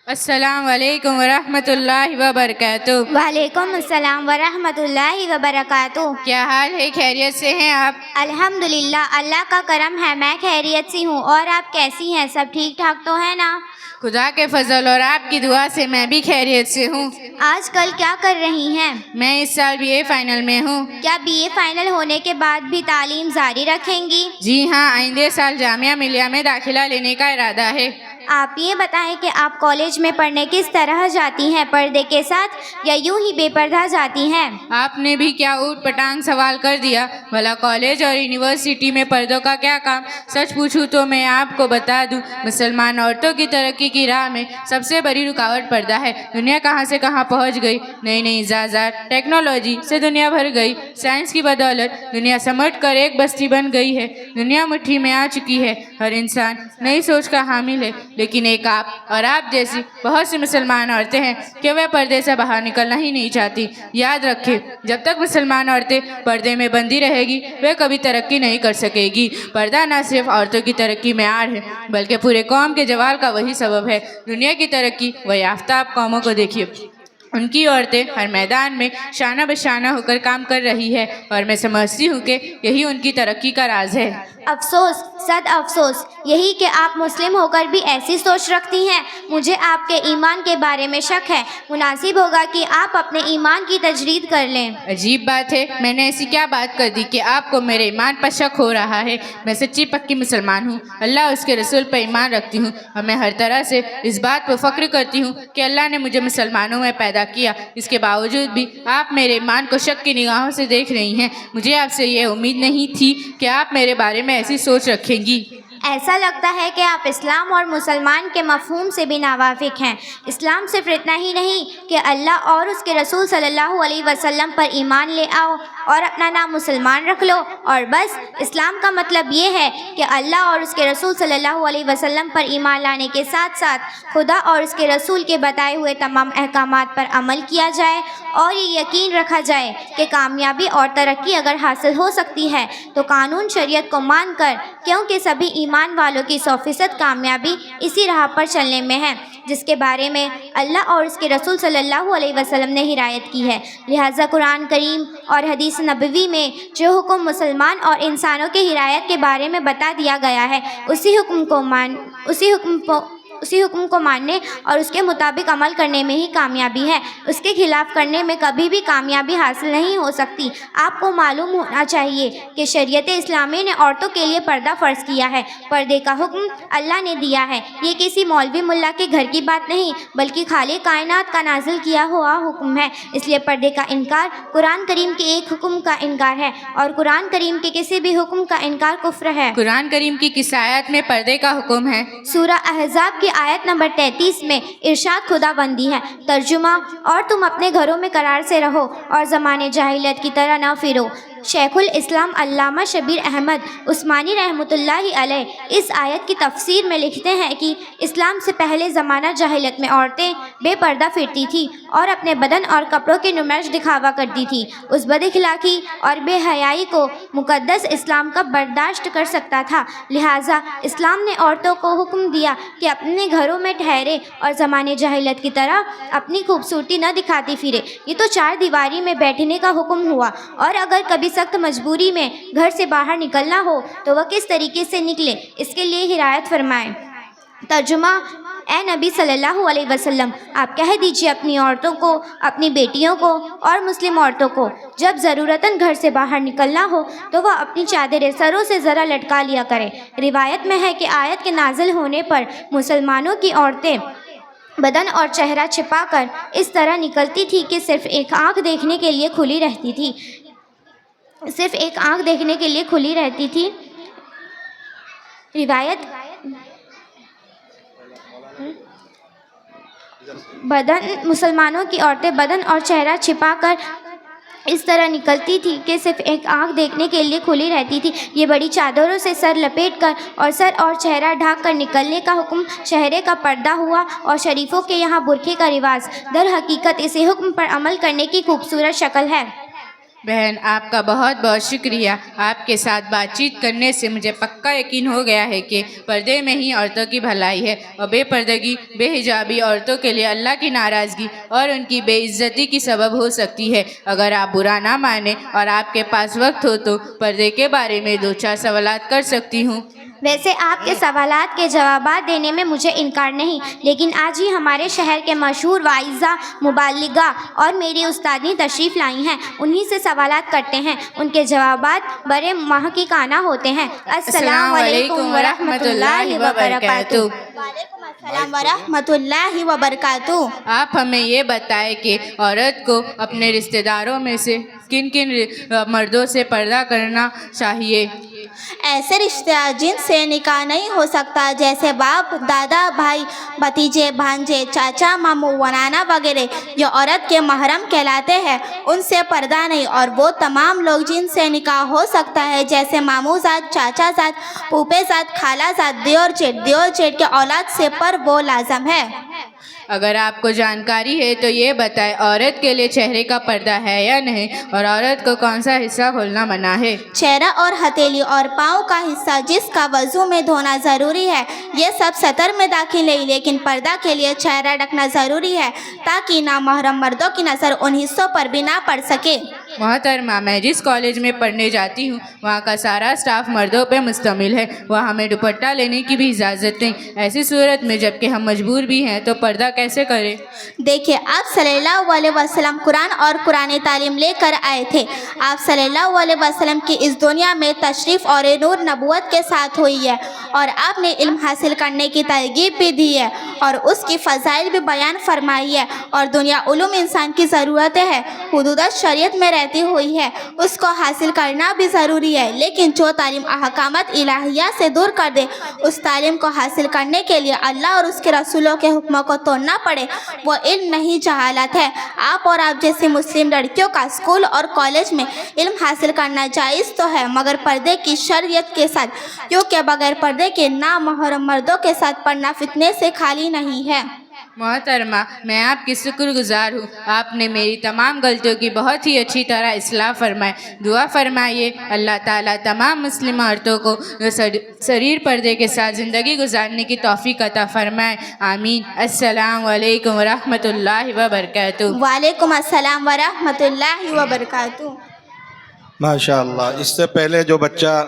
السلام علیکم ورحمۃ اللہ وبرکاتہ۔ وعلیکم السلام ورحمۃ اللہ وبرکاتہ۔ کیا حال ہے؟ خیریت سے ہیں آپ؟ الحمدللہ، اللہ کا کرم ہے، میں خیریت سے ہوں۔ اور آپ کیسی ہیں؟ سب ٹھیک ٹھاک تو ہے نا؟ خدا کے فضل اور آپ کی دعا سے میں بھی خیریت سے ہوں۔ آج کل کیا کر رہی ہیں؟ میں اس سال BA فائنل میں ہوں۔ کیا BA فائنل ہونے کے بعد بھی تعلیم جاری رکھیں گی؟ جی ہاں، آئندہ سال جامعہ ملیہ میں داخلہ لینے کا ارادہ ہے۔ آپ یہ بتائیں کہ آپ کالج میں پڑھنے کس طرح جاتی ہیں، پردے کے ساتھ یا یوں ہی بے پردہ جاتی ہیں؟ آپ نے بھی کیا اوٹ پٹانگ سوال کر دیا۔ بھلا کالج اور یونیورسٹی میں پردوں کا کیا کام؟ سچ پوچھوں تو میں آپ کو بتا دوں، مسلمان عورتوں کی ترقی کی راہ میں سب سے بڑی رکاوٹ پردہ ہے۔ دنیا کہاں سے کہاں پہنچ گئی، نئی نئی ایجادات، ٹیکنالوجی سے دنیا بھر گئی۔ سائنس کی بدولت دنیا سمٹ کر ایک بستی بن گئی ہے، دنیا مٹھی میں آ چکی ہے۔ ہر انسان نئی سوچ کا حامل ہے، لیکن ایک آپ اور آپ جیسی بہت سی مسلمان عورتیں ہیں کہ وہ پردے سے باہر نکلنا ہی نہیں چاہتی۔ یاد رکھیں، جب تک مسلمان عورتیں پردے میں بندی رہے گی وہ کبھی ترقی نہیں کر سکے گی۔ پردہ نہ صرف عورتوں کی ترقی میں آڑ ہے بلکہ پورے قوم کے زوال کا وہی سبب ہے۔ دنیا کی ترقی و یافتہ قوموں کو دیکھیے، ان کی عورتیں ہر میدان میں شانہ بشانہ ہو کر کام کر رہی ہے، اور میں سمجھتی ہوں کہ یہی ان کی ترقی کا راز ہے۔ افسوس، صد افسوس یہی کہ آپ مسلم ہو کر بھی ایسی سوچ رکھتی ہیں۔ مجھے آپ کے ایمان کے بارے میں شک ہے۔ مناسب ہوگا کہ آپ اپنے ایمان کی تجدید کر لیں۔ عجیب بات ہے، میں نے ایسی کیا بات کر دی کہ آپ کو میرے ایمان پر شک ہو رہا ہے؟ میں سچی پکی مسلمان ہوں، اللہ اس کے رسول پر ایمان رکھتی ہوں، اور میں ہر طرح سے اس بات پر فخر کرتی ہوں کہ اللہ نے مجھے مسلمانوں میں پیدا کیا۔ اس کے باوجود بھی آپ میرے ایمان کو شک کی نگاہوں سے دیکھ رہی ہیں۔ مجھے آپ سے یہ امید نہیں تھی کہ آپ میرے بارے میں ایسی سوچ رکھیں گی۔ ایسا لگتا ہے کہ آپ اسلام اور مسلمان کے مفہوم سے بھی ناواقف ہیں۔ اسلام صرف اتنا ہی نہیں کہ اللہ اور اس کے رسول صلی اللہ علیہ وسلم پر ایمان لے آؤ اور اپنا نام مسلمان رکھ لو اور بس۔ اسلام کا مطلب یہ ہے کہ اللہ اور اس کے رسول صلی اللہ علیہ وسلم پر ایمان لانے کے ساتھ ساتھ خدا اور اس کے رسول کے بتائے ہوئے تمام احکامات پر عمل کیا جائے، اور یہ یقین رکھا جائے کہ کامیابی اور ترقی اگر حاصل ہو سکتی ہے تو قانون شریعت کو مان کر، کیونکہ سبھی ایمان والوں کی 100% کامیابی اسی راہ پر چلنے میں ہے جس کے بارے میں اللہ اور اس کے رسول صلی اللہ علیہ وسلم نے ہدایت کی ہے۔ لہٰذا قرآن کریم اور حدیث نبوی میں جو حکم مسلمان اور انسانوں کے ہدایت کے بارے میں بتا دیا گیا ہے، اسی حکم کو ماننے اور اس کے مطابق عمل کرنے میں ہی کامیابی ہے۔ اس کے خلاف کرنے میں کبھی بھی کامیابی حاصل نہیں ہو سکتی۔ آپ کو معلوم ہونا چاہیے کہ شریعت اسلامی نے عورتوں کے لیے پردہ فرض کیا ہے۔ پردے کا حکم اللہ نے دیا ہے۔ یہ کسی مولوی ملا کے گھر کی بات نہیں بلکہ خالق کائنات کا نازل کیا ہوا حکم ہے۔ اس لیے پردے کا انکار قرآن کریم کے ایک حکم کا انکار ہے، اور قرآن کریم کے کسی بھی حکم کا انکار کفر ہے۔ قرآن کریم کی کس آیت میں پردے کا حکم ہے؟ سورہ احزاب کی آیت نمبر 33 میں ارشاد خدا بندی ہے۔ ترجمہ: اور تم اپنے گھروں میں قرار سے رہو اور زمانے جاہلیت کی طرح نہ پھرو۔ شیخ الاسلام علامہ شبیر احمد عثمانی رحمۃ اللہ علیہ اس آیت کی تفسیر میں لکھتے ہیں کہ اسلام سے پہلے زمانہ جاہلیت میں عورتیں بے پردہ پھرتی تھیں اور اپنے بدن اور کپڑوں کی نمائش دکھاوا کرتی تھیں۔ اس بد اخلاقی اور بے حیائی کو مقدس اسلام کب برداشت کر سکتا تھا؟ لہٰذا اسلام نے عورتوں کو حکم دیا کہ اپنے گھروں میں ٹھہرے اور زمانے جاہلیت کی طرح اپنی خوبصورتی نہ دکھاتی پھرے۔ یہ تو چار دیواری میں بیٹھنے کا حکم ہوا، اور اگر کبھی سخت مجبوری میں گھر سے باہر نکلنا ہو تو وہ کس طریقے سے نکلے، اس کے لیے ہدایت فرمائیں۔ ترجمہ: اے نبی صلی اللہ علیہ وسلم، آپ کہہ دیجئے اپنی عورتوں کو، اپنی بیٹیوں کو اور مسلم عورتوں کو جب ضرورتاً گھر سے باہر نکلنا ہو تو وہ اپنی چادریں سروں سے ذرا لٹکا لیا کریں۔ روایت میں ہے کہ آیت کے نازل ہونے پر مسلمانوں کی عورتیں بدن اور چہرہ چھپا کر اس طرح نکلتی تھی کہ صرف ایک آنکھ دیکھنے کے لیے کھلی رہتی تھی۔ مسلمانوں کی عورتیں بدن اور چہرہ چھپا کر اس طرح نکلتی تھی کہ صرف ایک آنکھ دیکھنے کے لیے کھلی رہتی تھی۔ یہ بڑی چادروں سے سر لپیٹ کر اور سر اور چہرہ ڈھانپ کر نکلنے کا حکم چہرے کا پردہ ہوا، اور شریفوں کے یہاں برقعے کا رواج در حقیقت اسی حکم پر عمل کرنے کی خوبصورت شکل ہے۔ بہن آپ کا بہت بہت شکریہ. آپ کے ساتھ بات چیت کرنے سے مجھے پکا یقین ہو گیا ہے کہ پردے میں ہی عورتوں کی بھلائی ہے اور بے پردگی بے حجابی عورتوں کے لیے اللہ کی ناراضگی اور ان کی بے عزتی کی سبب ہو سکتی ہے. اگر آپ برا نہ مانیں اور آپ کے پاس وقت ہو تو پردے کے بارے میں 2-4 سوالات کر سکتی ہوں. ویسے آپ کے سوالات کے جوابات دینے میں مجھے انکار نہیں، لیکن آج ہی ہمارے شہر کے مشہور واعظہ، مبلغہ اور میری استادی تشریف لائی ہیں، انہی سے سوالات کرتے ہیں. ان کے جوابات بڑے محققانہ ہوتے ہیں. السلام علیکم ورحمۃ اللہ وبرکاتہ. وعلیکم السلام ورحمۃ اللہ وبرکاتہ. آپ ہمیں یہ بتائیں کہ عورت کو اپنے رشتہ داروں میں سے کن کن مردوں سے پردہ کرنا چاہیے؟ ایسے رشتہ جن سے نکاح نہیں ہو سکتا، جیسے باپ، دادا، بھائی، بھتیجے، بھانجے، چاچا، ماموں و نانا وغیرہ، جو عورت کے محرم کہلاتے ہیں، ان سے پردہ نہیں. اور وہ تمام لوگ جن سے نکاح ہو سکتا ہے، جیسے ماموں زاد، چاچا زاد، پھوپھے زاد، خالہ زاد، دیور جیٹ کے اولاد سے پر وہ لازم ہے. اگر آپ کو جانکاری ہے تو یہ بتائیں عورت کے لیے چہرے کا پردہ ہے یا نہیں، اور عورت کو کون سا حصہ کھولنا منع ہے؟ چہرہ اور ہتھیلی اور پاؤں کا حصہ جس کا وضو میں دھونا ضروری ہے، یہ سب سطر میں داخل نہیں، لیکن پردہ کے لیے چہرہ ڈھکنا ضروری ہے تاکہ نامحرم مردوں کی نظر ان حصوں پر بھی نہ پڑ سکے. محترمہ، میں جس کالج میں پڑھنے جاتی ہوں وہاں کا سارا اسٹاف مردوں پہ مشتمل ہے. وہاں ہمیں دوپٹہ لینے کی بھی اجازت نہیں. ایسی صورت میں جب کہ ہم مجبور بھی ہیں تو پردہ کیسے کریں؟ دیکھیے، آپ صلی اللہ علیہ وسلم قرآن اور قرآن تعلیم لے کر آئے تھے. آپ صلی اللہ علیہ وسلم کی اس دنیا میں تشریف اور نور نبوت کے ساتھ ہوئی ہے، اور آپ نے علم حاصل کرنے کی ترغیب بھی دی ہے اور اس کی فضائل بھی بیان فرمائی ہے. اور دنیا علوم انسان کی ضرورت ہے، حدود شریعت میں رہتی ہوئی ہے، اس کو حاصل کرنا بھی ضروری ہے. لیکن جو تعلیم احکامات الہیہ سے دور کر دے، اس تعلیم کو حاصل کرنے کے لیے اللہ اور اس کے رسولوں کے حکموں کو توڑنا پڑے، وہ علم نہیں، جہالت ہے. آپ اور آپ جیسی مسلم لڑکیوں کا اسکول اور کالج میں علم حاصل کرنا جائز تو ہے، مگر پردے کی شرعیت کے ساتھ، کیونکہ بغیر پردے کے نامحرم مردوں کے ساتھ پڑھنا فتنے سے خالی نہیں ہے. محترمہ، میں آپ کی شکر گزار ہوں. آپ نے میری تمام غلطیوں کی بہت ہی اچھی طرح اصلاح فرمائی. دعا فرمائیے اللہ تعالیٰ تمام مسلم عورتوں کو سریر پردے کے ساتھ زندگی گزارنے کی توفیق عطا فرمائے. آمین. السلام علیکم ورحمۃ اللہ وبرکاتہ. وعلیکم السلام ورحمۃ اللہ وبرکاتہ. ماشاء اللہ. اس سے پہلے جو بچہ